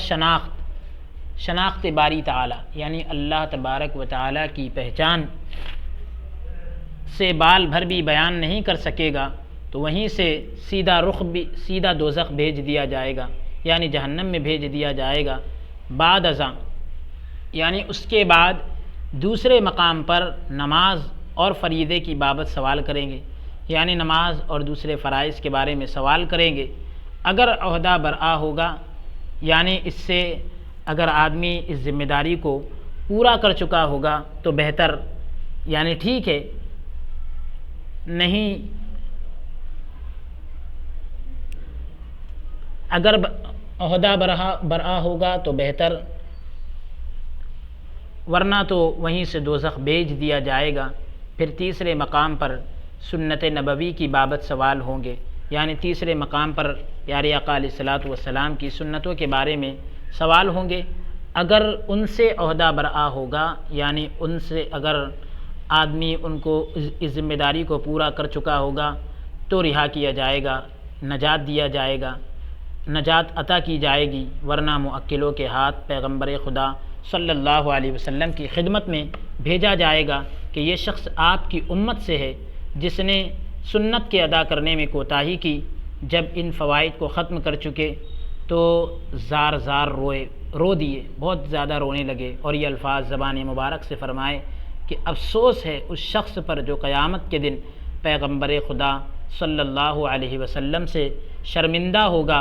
[SPEAKER 1] شناخت باری تعالیٰ یعنی اللہ تبارک و تعالیٰ کی پہچان سے بال بھر بھی بیان نہیں کر سکے گا تو وہیں سے سیدھا دوزخ بھیج دیا جائے گا، یعنی جہنم میں بھیج دیا جائے گا۔ بعد ازاں یعنی اس کے بعد دوسرے مقام پر نماز اور فریضے کی بابت سوال کریں گے، یعنی نماز اور دوسرے فرائض کے بارے میں سوال کریں گے۔ اگر عہدہ برآ ہوگا یعنی اس سے اگر آدمی اس ذمہ داری کو پورا کر چکا ہوگا تو بہتر، یعنی ٹھیک ہے، نہیں اگر عہدہ برآ ہوگا تو بہتر، ورنہ تو وہیں سے دوزخ بھیج دیا جائے گا۔ پھر تیسرے مقام پر سنت نبوی کی بابت سوال ہوں گے، یعنی تیسرے مقام پر پیارے آقا علیہ الصلوۃ والسلام کی سنتوں کے بارے میں سوال ہوں گے۔ اگر ان سے عہدہ برآ ہوگا یعنی ان سے اگر آدمی ان کو اس ذمہ داری کو پورا کر چکا ہوگا تو رہا کیا جائے گا، نجات دیا جائے گا، نجات عطا کی جائے گی، ورنہ موکلوں کے ہاتھ پیغمبر خدا صلی اللہ علیہ وسلم کی خدمت میں بھیجا جائے گا کہ یہ شخص آپ کی امت سے ہے جس نے سنت کے ادا کرنے میں کوتاہی کی۔ جب ان فوائد کو ختم کر چکے تو زار رو دیے، بہت زیادہ رونے لگے، اور یہ الفاظ زبان مبارک سے فرمائے کہ افسوس ہے اس شخص پر جو قیامت کے دن پیغمبر خدا صلی اللہ علیہ وسلم سے شرمندہ ہوگا،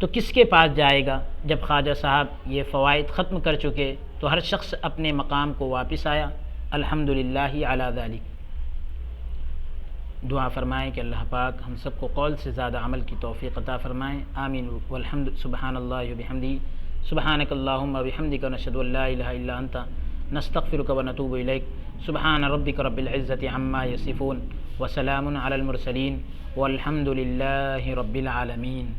[SPEAKER 1] تو کس کے پاس جائے گا؟ جب خواجہ صاحب یہ فوائد ختم کر چکے تو ہر شخص اپنے مقام کو واپس آیا۔ الحمدللہ علی ذالک۔ دعا فرمائیں کہ اللہ پاک ہم سب کو قول سے زیادہ عمل کی توفیق عطا فرمائیں، آمین۔ والحمد سبحان اللہ وبحمدہ، سبحانک اللہم وبحمدک، نشہد ان لا الہ الا انت، نستغفرک ونتوب الیک۔ سبحان ربک رب العزۃ عما یصفون وسلام علی المرسلین والحمد للہ رب العالمین۔